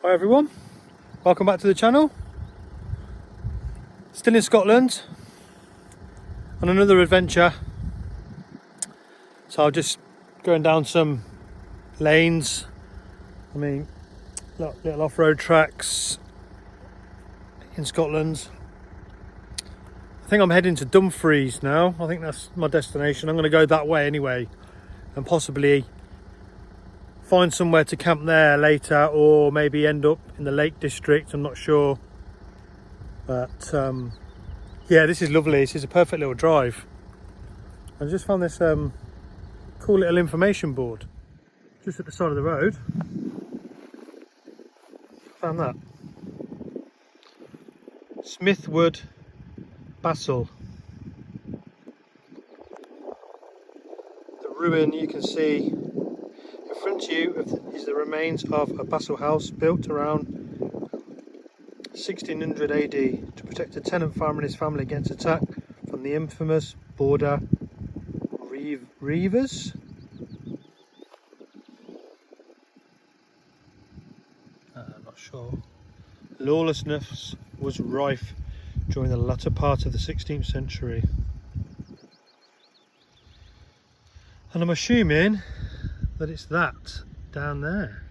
Hi everyone, welcome back to the channel. Still in Scotland on another adventure. So I'm just going down some lanes, little off-road tracks in Scotland. I think I'm heading to Dumfries now. I think that's my destination. I'm going to go that way anyway and possibly find somewhere to camp there later, or maybe end up in the Lake District. I'm not sure, but yeah, this is lovely. This is a perfect little drive. I just found this cool little information board just at the side of the road. Found that. Smithwood Bustle. The ruin you can see in front of you is the remains of a bustle house built around 1600 AD to protect a tenant farmer and his family against attack from the infamous border reivers. I'm not sure. Lawlessness was rife during the latter part of the 16th century. And I'm assuming that it's that down there.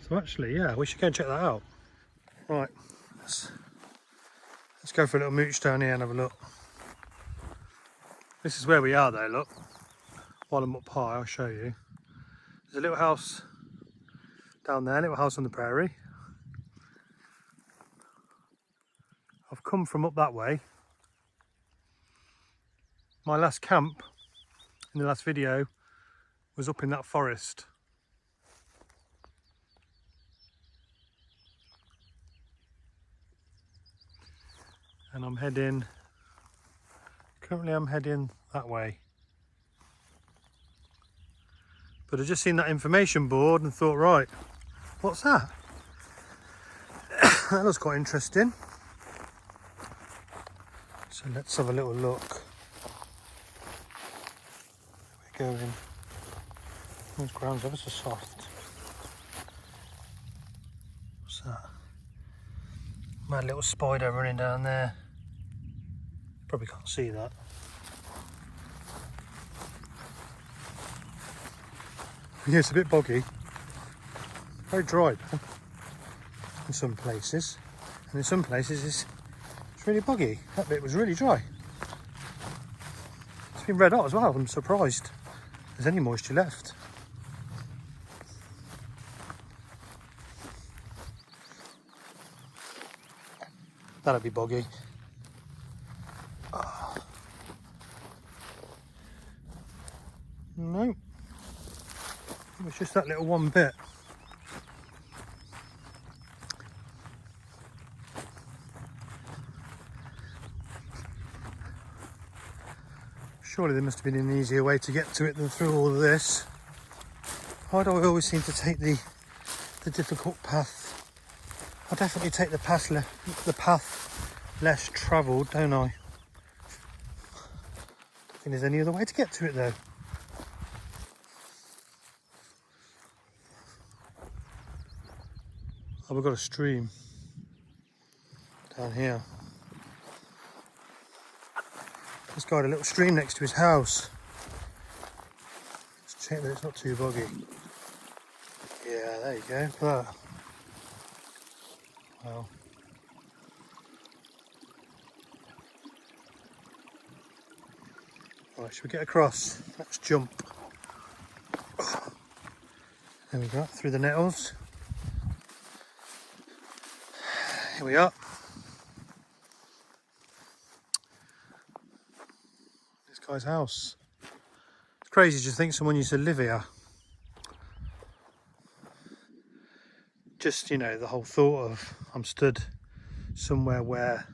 So actually, yeah, we should go and check that out. Right, let's go for a little mooch down here and have a look. This is where we are though, look. While I'm up high, I'll show you. There's a little house down there, little house on the prairie. I've come from up that way. My last camp in the last video was up in that forest. And currently I'm heading that way. But I just seen that information board and thought, right, what's that? That looks quite interesting. So let's have a little look. We're going. This ground's ever so soft. What's that? Mad little spider running down there. Probably can't see that. Yeah, it's a bit boggy. Very dry though, in some places. And in some places it's really boggy. That bit was really dry. It's been red hot as well. I'm surprised there's any moisture left. That'll be boggy. Oh. No, it was just that little one bit. Surely there must have been an easier way to get to it than through all of this. Why do I always seem to take the difficult path? I definitely take the path less travelled, don't I? Don't think there's any other way to get to it though. Oh, we've got a stream down here. This guy had a little stream next to his house. Let's check that it's not too boggy. Yeah, there you go. Look at that. Wow. Right, should we get across? Let's jump. There we go, through the nettles. Here we are. This guy's house. It's crazy to think someone used to live here. Just, you know, the whole thought of I'm stood somewhere where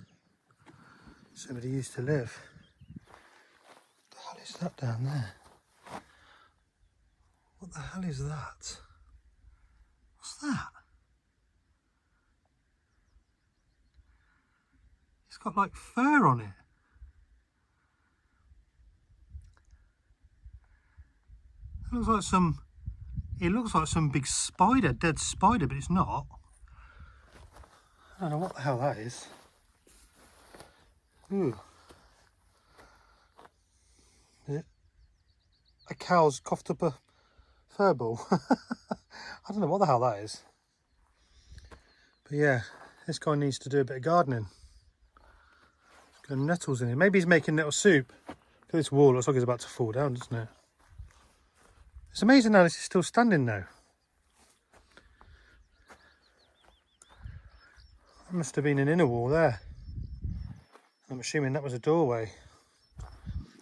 somebody used to live. What the hell is that down there? What the hell is that? What's that? It's got like fur on it. It looks like some It looks like some big spider, dead spider, but it's not. I don't know what the hell that is. Ooh. Is it a cow's coughed up a fur ball? I don't know what the hell that is. But yeah, this guy needs to do a bit of gardening. There's got nettles in it. Maybe he's making little soup. Look at this wall, looks like it's about to fall down, doesn't it? It's amazing how this is still standing now. That must have been an inner wall there. I'm assuming that was a doorway. I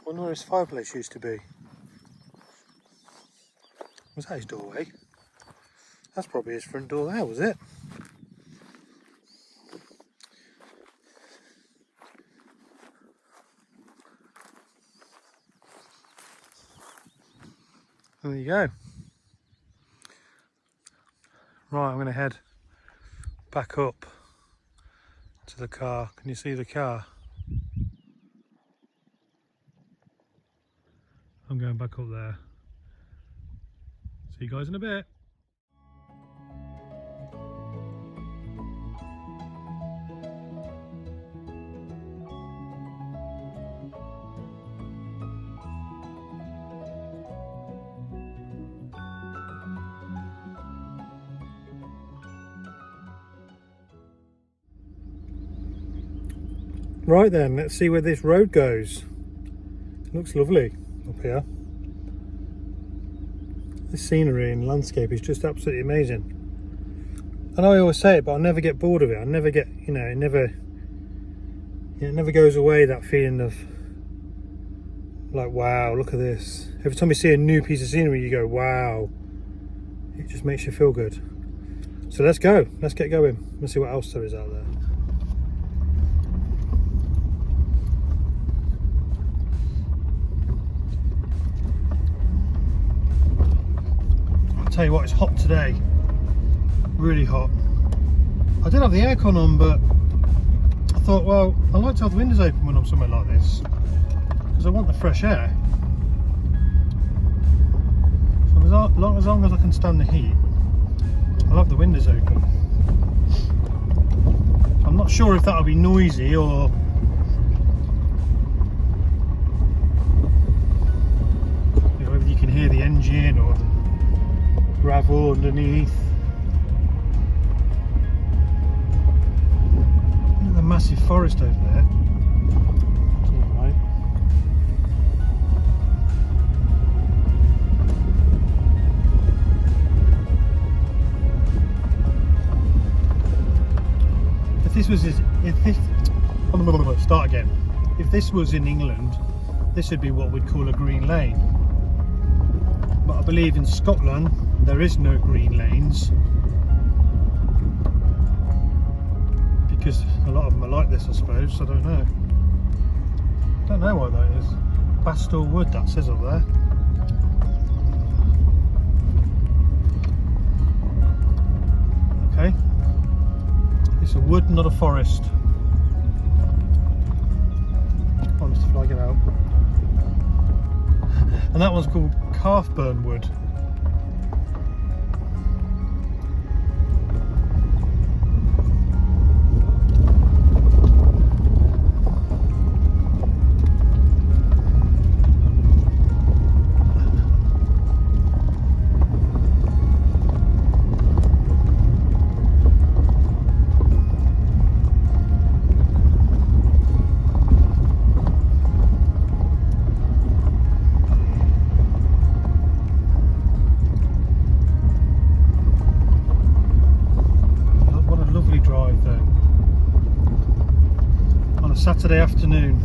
wonder where his fireplace used to be. Was that his doorway? That's probably his front door there, was it? There you go. Right, I'm going to head back up to the car. Can you see the car? I'm going back up there. See you guys in a bit. Right then, let's see where this road goes. It looks lovely up here. This scenery and landscape is just absolutely amazing. And I always say it, but I never get bored of it. I never get, you know, it never goes away, that feeling of like, wow, look at this. Every time you see a new piece of scenery, you go, wow. It just makes you feel good. So let's go. Let's get going. Let's see what else there is out there. Tell you what, it's hot today, really hot. I did have the aircon on, but I thought, well, I like to have the windows open when I'm somewhere like this because I want the fresh air. So as long as I can stand the heat, I'll have the windows open. I'm not sure if that'll be noisy or whether you can hear the engine or the gravel underneath. Look at the massive forest over there. It's all right. If this was start again. If this was in England, this would be what we'd call a green lane. But I believe in Scotland there is no green lanes because a lot of them are like this, I suppose. I don't know. Don't know why that is. Bustle wood, that says up there. Okay. It's a wood, not a forest. Oh, Mr. Fly, get out. And that one's called Calfburn wood. Saturday afternoon.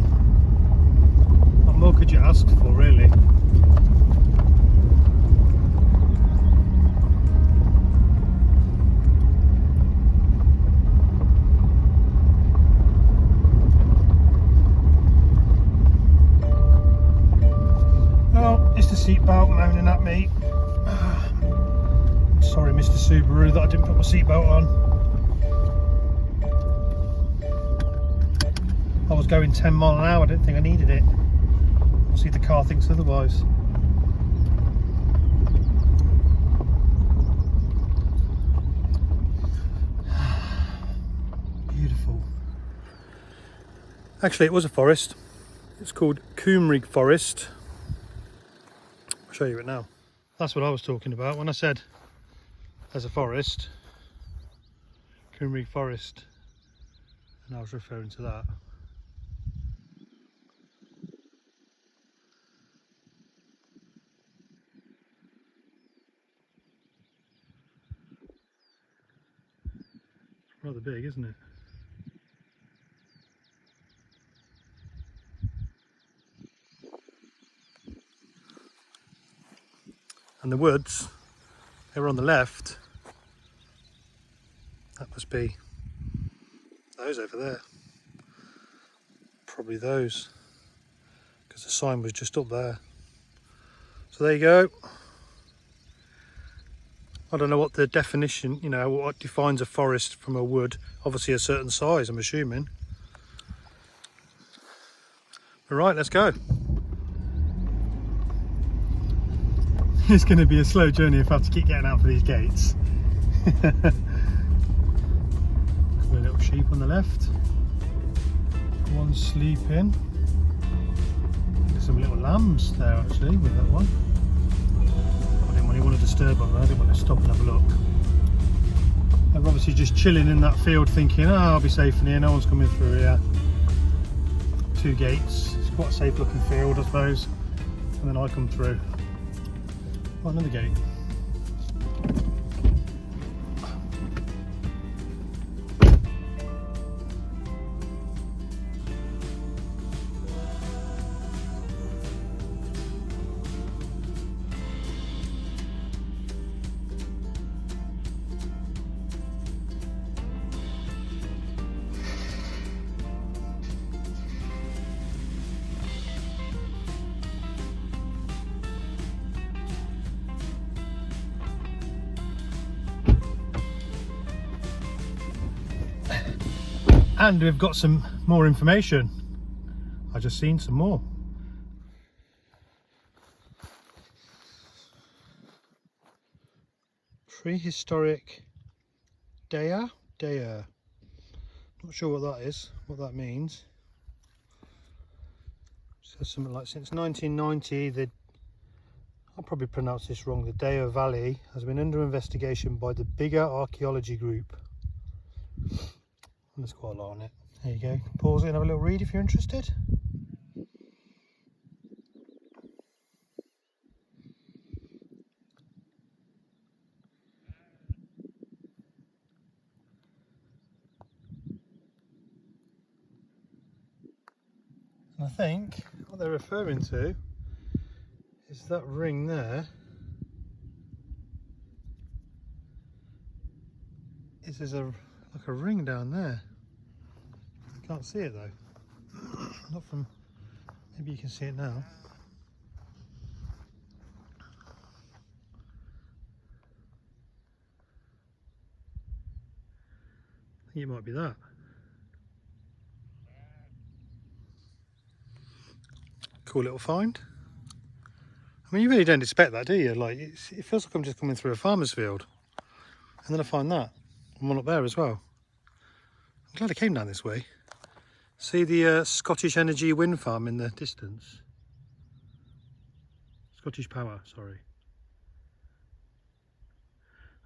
What more could you ask for, really? Well, it's the seatbelt moaning at me. Sorry, Mr. Subaru, that I didn't put my seatbelt on. I was going 10 miles an hour, I didn't think I needed it. We'll see if the car thinks otherwise. Actually, it was a forest. It's called Cumric Forest. I'll show you it now. That's what I was talking about when I said there's a forest. Cumric Forest. And I was referring to that. Rather big, isn't it? And the woods, they were on the left. That must be those over there. Probably those, because the sign was just up there. So there you go. I don't know what the definition, you know, what defines a forest from a wood. Obviously a certain size, I'm assuming. All right, let's go. It's going to be a slow journey if I have to keep getting out for these gates. A little sheep on the left. One sleeping. There's some little lambs there actually with that one. I didn't really want to disturb them, I didn't want to stop and have a look. They're obviously just chilling in that field thinking, oh, I'll be safe in here, no one's coming through here. 2 gates, it's quite a safe looking field I suppose. And then I come through. Oh, another gate. And we've got some more information. I just seen some more. Prehistoric Dea. Not sure what that is, what that means. Says something like since 1990, I'll probably pronounce this wrong, the Dea Valley has been under investigation by the bigger archaeology group. There's quite a lot on it. There you go. Pause it and have a little read if you're interested. And I think what they're referring to is that ring there. There's like a ring down there. Can't see it though. Not from. Maybe you can see it now. I think it might be that. Cool little find. I mean, you really don't expect that, do you? Like, it feels like I'm just coming through a farmer's field, and then I find that, and one up there as well. I'm glad I came down this way. See the Scottish Energy wind farm in the distance. Scottish Power, sorry.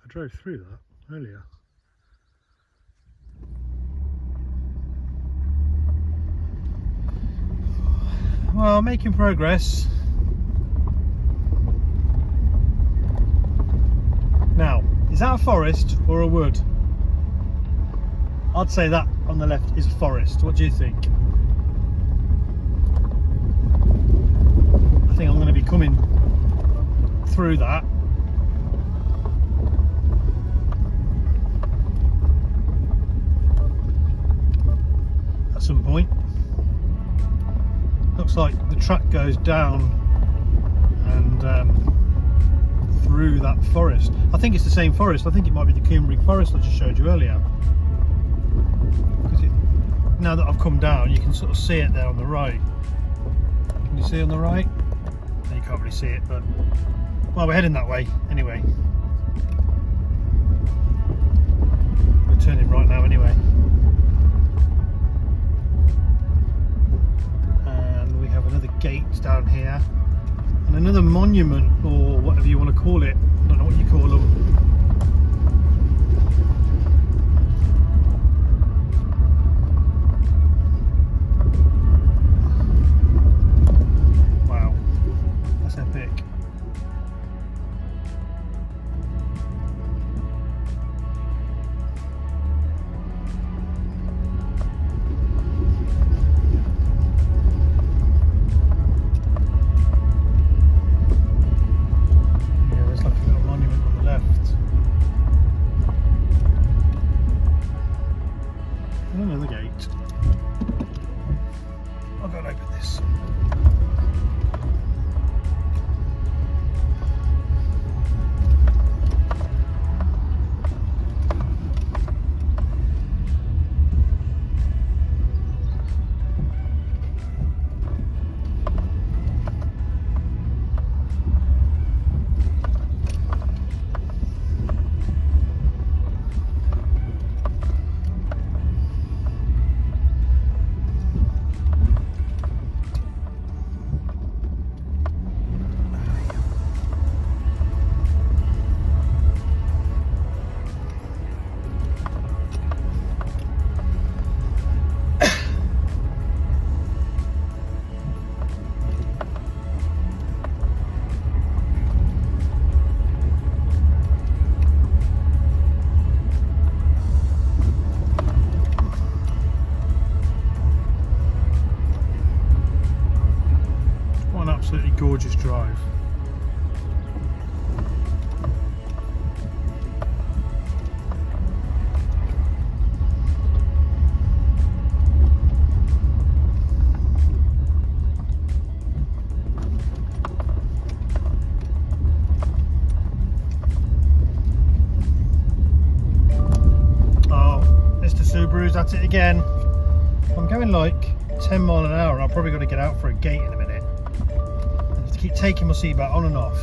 I drove through that earlier. Well, making progress. Now, is that a forest or a wood? I'd say that on the left is forest. What do you think? I think I'm going to be coming through that. At some point. Looks like the track goes down and through that forest. I think it's the same forest. I think it might be the Cumric Forest I just showed you earlier. Now that I've come down, you can sort of see it there on the right. Can you see on the right? No, you can't really see it, but well, we're heading that way anyway. We're turning right now anyway. monument, or whatever you want to call it. I don't know what you call them. Wow, that's epic. The gate. I'll go and open this. Absolutely gorgeous drive. Oh, Mr. Subaru's at it again. I'm going like 10 miles an hour. I've probably got to get out for a gate in a minute. Keep taking my seatbelt on and off.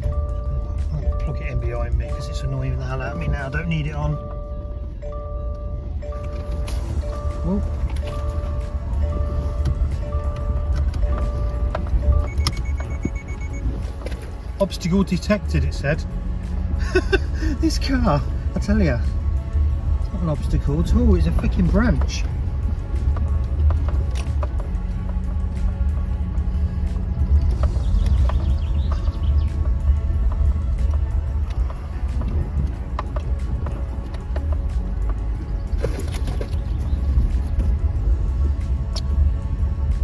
I'll plug it in behind me because it's annoying the hell out of me now. I don't need it on. Oh. Obstacle detected, it said. This car, I tell you, it's not an obstacle at all, it's a freaking branch.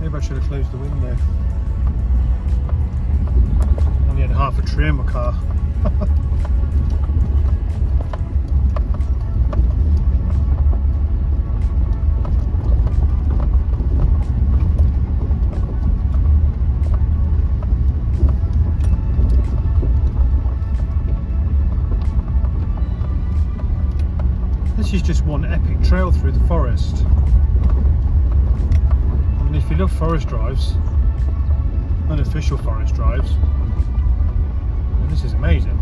Maybe I should have closed the window. Only had half a tree in my car. This is just one epic trail through the forest. And if you love forest drives, unofficial forest drives, then this is amazing.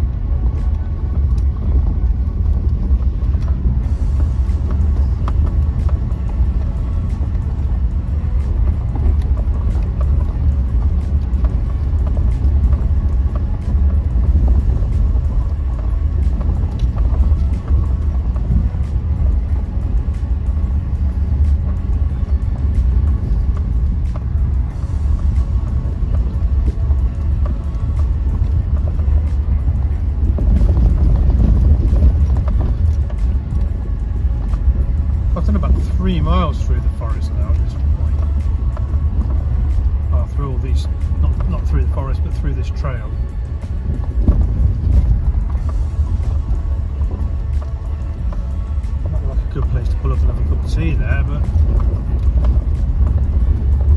I've done about 3 miles through the forest now at this point. Oh, through all these, not through the forest, but through this trail. Not like a good place to pull up and have a cup of tea there, but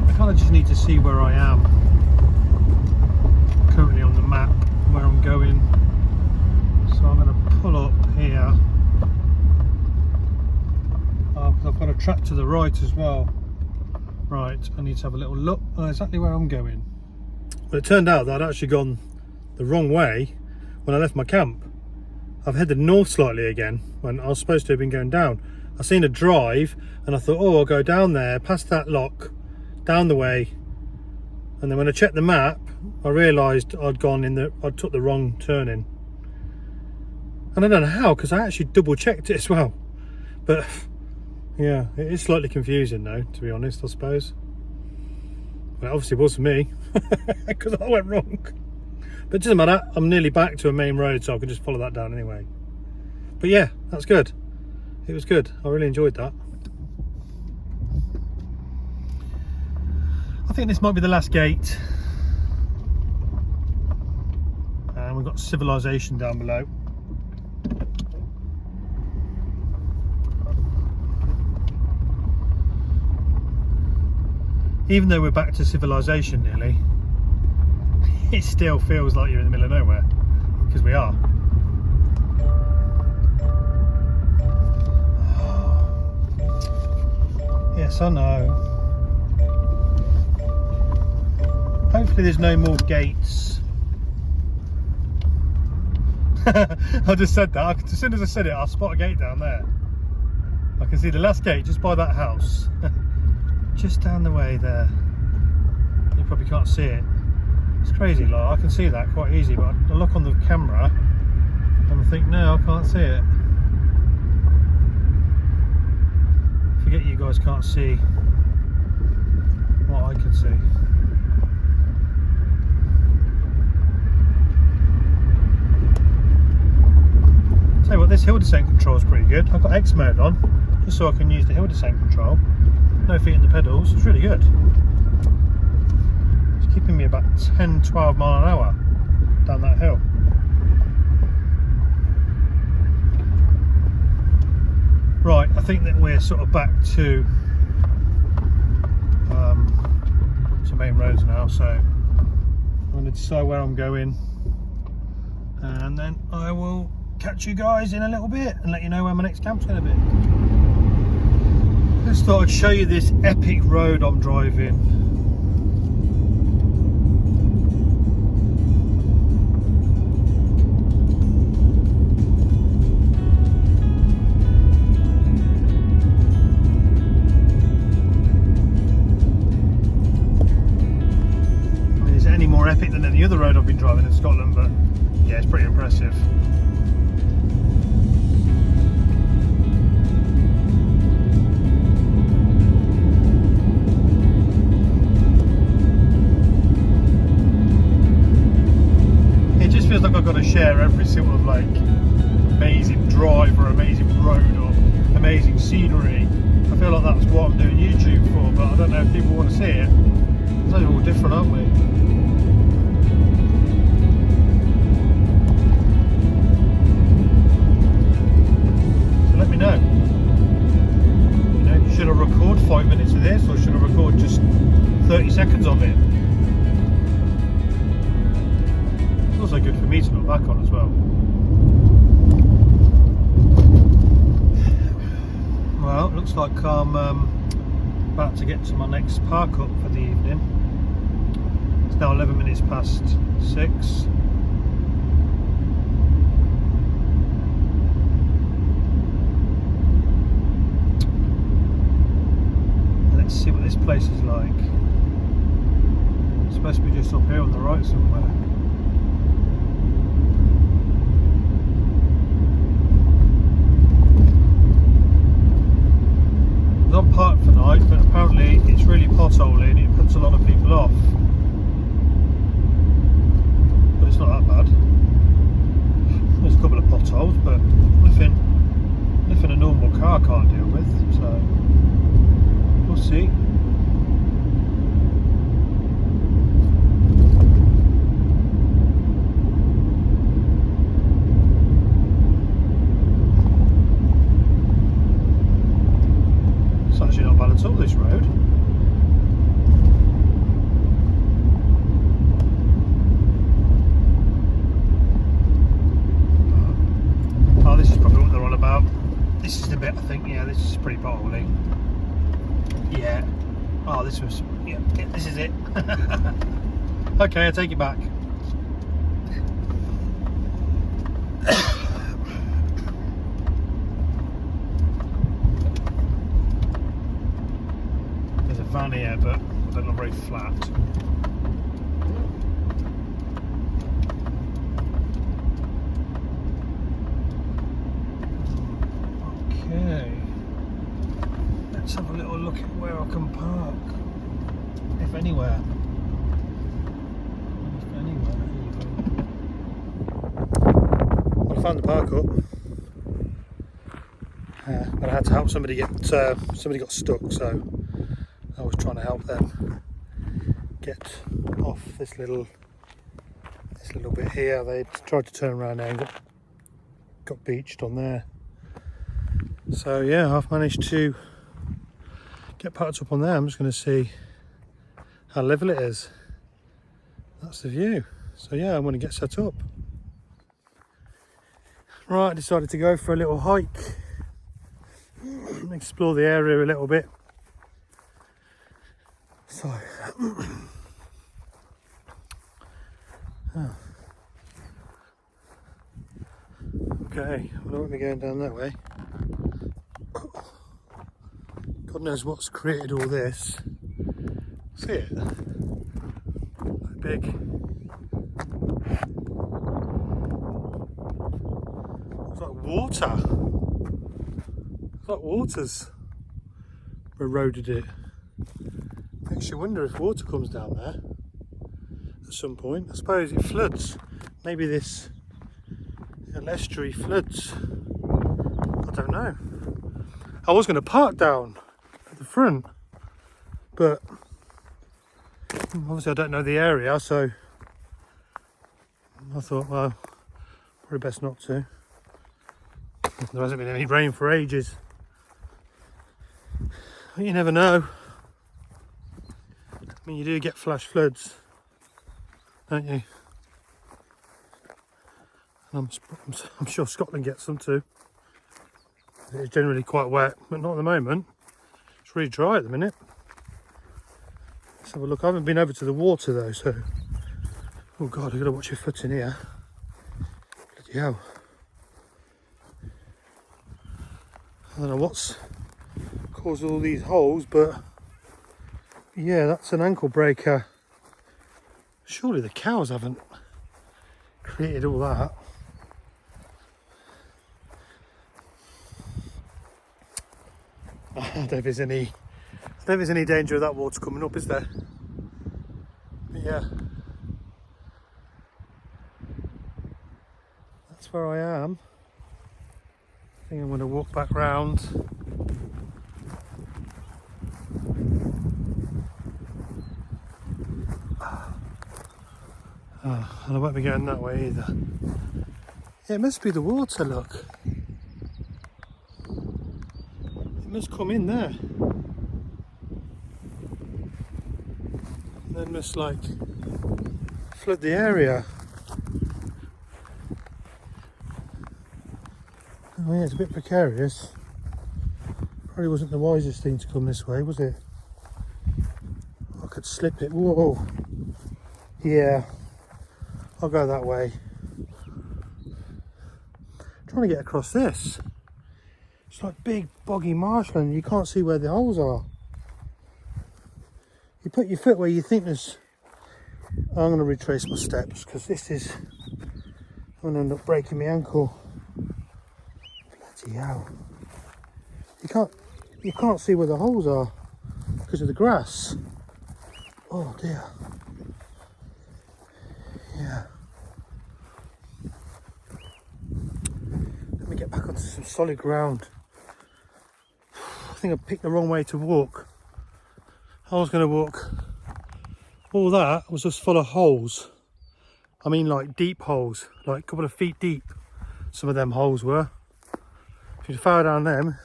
I kind of just need to see where I am currently on the map, where I'm going. So I'm going to pull up here. I've got a track to the right as well. Right, I need to have a little look at exactly where I'm going. But it turned out that I'd actually gone the wrong way when I left my camp. I've headed north slightly again when I was supposed to have been going down. I seen a drive and I thought, oh, I'll go down there, past that lock, down the way, And then when I checked the map, I realised I took the wrong turning. And I don't know how, because I actually double checked it as well. But yeah, it is slightly confusing though, to be honest, I suppose. Well, it obviously was for me, because I went wrong. But it doesn't matter, I'm nearly back to a main road, so I can just follow that down anyway. But yeah, that's good. It was good, I really enjoyed that. I think this might be the last gate. And we've got civilization down below. Even though we're back to civilization nearly, it still feels like you're in the middle of nowhere, because we are. Yes, I know. Hopefully there's no more gates. I just said that. As soon as I said it, I spot a gate down there. I can see the last gate just by that house. Just down the way there. You probably can't see it. It's crazy, like I can see that quite easy, but I look on the camera and I think, no, I can't see it. Forget you guys can't see what I can see. Tell you what, this hill descent control is pretty good. I've got X mode on, just so I can use the hill descent control. No feet in the pedals, it's really good. It's keeping me about 10-12 mile an hour down that hill. Right, I think that we're sort of back to some main roads now, so I'm going to decide where I'm going, and then I will catch you guys in a little bit and let you know where my next camp's going to be. Just thought I'd show you this epic road I'm driving. I mean, is it any more epic than any other road I've been driving in Scotland? But yeah, it's pretty impressive. Feels like I've got to share every sort of like amazing drive or amazing road or amazing scenery. I feel like that's what I'm doing YouTube for, but I don't know if people want to see it. Because they're all different, aren't we? So let me know. You know, should I record 5 minutes of this, or should I record just 30 seconds of it? Also good for me to look back on as well. Well, looks like I'm about to get to my next park up for the evening. It's now 11 minutes past 6. Let's see what this place is like. It's supposed to be just up here on the right somewhere. I'm parked for night, but apparently it's really potholing. It puts a lot of people off, but it's not that bad. There's a couple of potholes, but nothing a normal car can't deal with, so we'll see. It's actually not bad at all, this road. Oh, this is probably what they're on about. This is the bit, I think, yeah, this is pretty potholy. Yeah. Oh, this was, yeah, this is it. Okay, I take it back. There's a van here, but they're not very flat. Okay, let's have a little look at where I can park, if anywhere. Well, I found the park up, but I had to help somebody somebody got stuck, so I was trying to help them get off this little bit here. They tried to turn around there and got beached on there. So yeah, I've managed to get parked up on there. I'm just going to see how level it is. That's the view. So yeah, I'm going to get set up. Right, I decided to go for a little hike, explore the area a little bit. So okay, well, I won't be going down that way. God knows what's created all this. See it? That big. It's like water. It's like water's eroded it. Makes you wonder if water comes down there at some point. I suppose it floods. Maybe this estuary floods. I don't know. I was going to park down at the front, but obviously I don't know the area, so I thought, well, probably best not to. There hasn't been any rain for ages. But you never know. I mean, you do get flash floods, don't you? And I'm sure Scotland gets them too. It's generally quite wet, but not at the moment. It's really dry at the minute. Let's have a look. I haven't been over to the water though, so... Oh God, I've got to watch your foot in here. Bloody hell. I don't know what's caused all these holes, but... Yeah, that's an ankle breaker. Surely the cows haven't created all that. I don't know if there's any danger of that water coming up, is there? But yeah, that's where I am. I think I'm going to walk back round. And I won't be going that way either. Yeah, it must be the water, look. It must come in there. And then must like flood the area. Oh yeah, it's a bit precarious. Probably wasn't the wisest thing to come this way, was it? I could slip it. Whoa. Yeah, I'll go that way. I'm trying to get across this. It's like big boggy marshland. You can't see where the holes are. You put your foot where you think there's... I'm going to retrace my steps because this is... I'm going to end up breaking my ankle. Bloody hell. You can't see where the holes are because of the grass. Oh dear. Yeah. Let me get back onto some solid ground. I think I picked the wrong way to walk. I was going to walk. All that was just full of holes. I mean like deep holes, like a couple of feet deep. Some of them holes were. If you'd fell down them,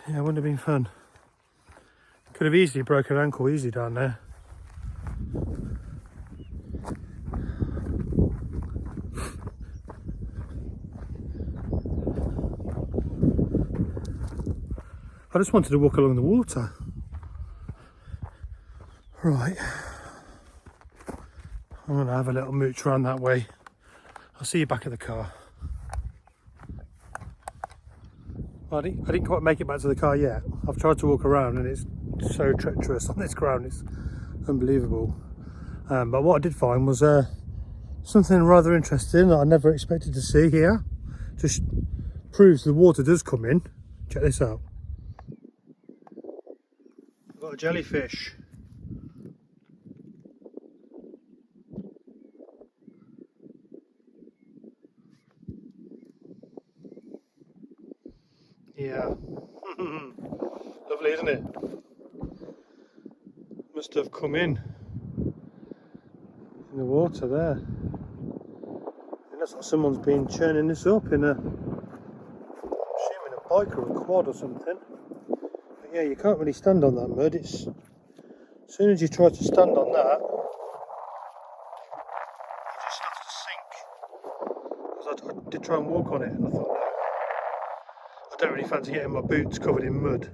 yeah, it wouldn't have been fun. Could have easily broken an ankle easy down there. I just wanted to walk along the water. Right. I'm going to have a little mooch around that way. I'll see you back at the car. Well, I didn't quite make it back to the car yet. I've tried to walk around and it's so treacherous on this ground. It's unbelievable. But what I did find was Something rather interesting that I never expected to see here. Just proves the water does come in. Check this out. I've got a jellyfish. Yeah. Lovely, isn't it? Must have come in the water there. It looks like someone's been churning this up in a, assuming a bike or a quad or something. But yeah, you can't really stand on that mud. It's, as soon as you try to stand on that, you just have to sink. Because I did try and walk on it, and I thought, no, I don't really fancy getting my boots covered in mud.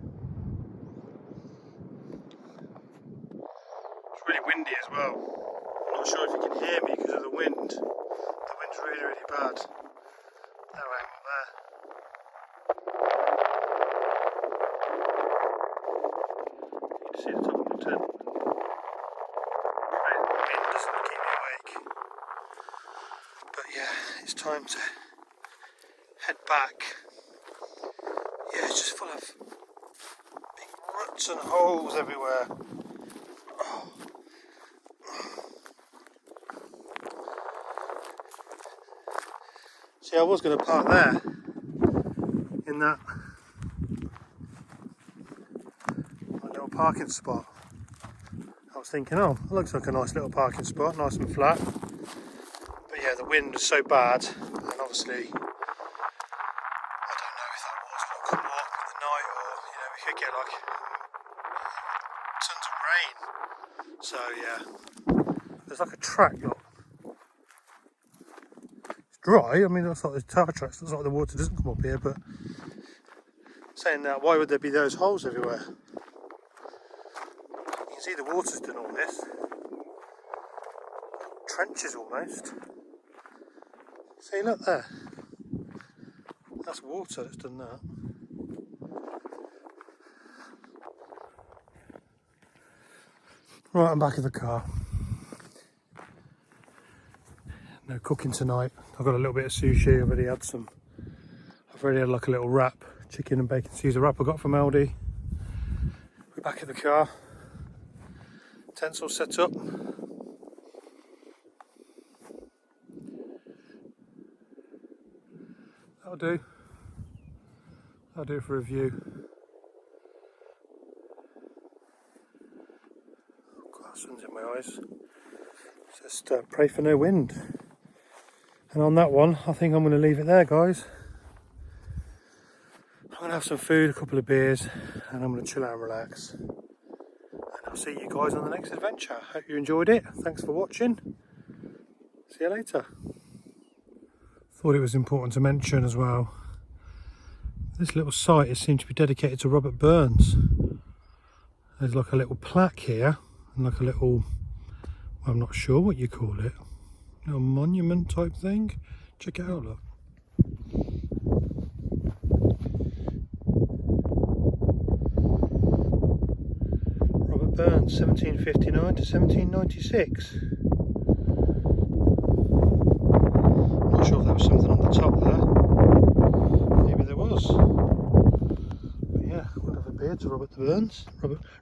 It's really windy as well. I'm not sure if you can hear me because of the wind. The wind's really, really bad. There I am up there. You can see the top of my tent. The wind doesn't keep me awake. But yeah, it's time to head back. Yeah, it's just full of big ruts and holes everywhere. Oh. See, I was going to park there in that little parking spot. I was thinking, oh, it looks like a nice little parking spot, nice and flat. But yeah, the wind was so bad, and obviously I don't know if that water's going to come up in the night, or you know, we could get like tons of rain. So yeah, there's like a track, look. It's dry. I mean, looks like there's tire tracks. Looks like the water doesn't come up here, but saying that, why would there be those holes everywhere? You can see the water's done all this. Trenches almost. See, look there. That's water that's done that. Right, I'm back in the car. No cooking tonight. I've got a little bit of sushi. I've already had some. I've already had like a little wrap, chicken and bacon Caesar wrap I got from Aldi. We're back in the car. Tent's all set up. That'll do. That'll do for a view. God, sun's in my eyes. Just pray for no wind. And on that one, I think I'm going to leave it there, guys. I'm going to have some food, a couple of beers, and I'm going to chill out and relax. And I'll see you guys on the next adventure. Hope you enjoyed it. Thanks for watching. See you later. Thought it was important to mention as well, this little site is seemed to be dedicated to Robert Burns. There's like a little plaque here, and like a little, I'm not sure what you call it, little monument type thing. Check it out, look. Robert Burns, 1759 to 1796. Not sure if there was something on the top there. Maybe there was. But yeah, we'll have a beer to Robert the Burns.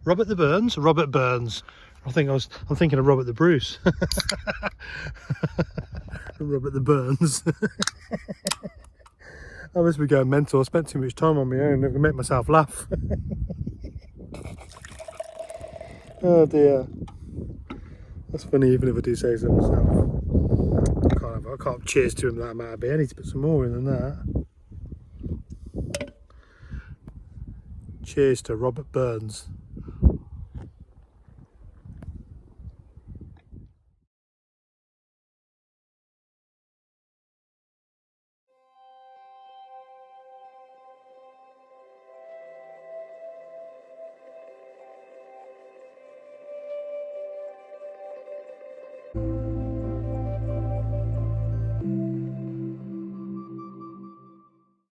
Robert the Burns? Robert Burns. I'm thinking of Robert the Bruce. Robert the Burns. I must be going mental. I spent too much time on my own. I can make myself laugh. Oh dear. That's funny, even if I do say so myself. I can't cheers to him that amount of beer. I need to put some more in than that. Cheers to Robert Burns.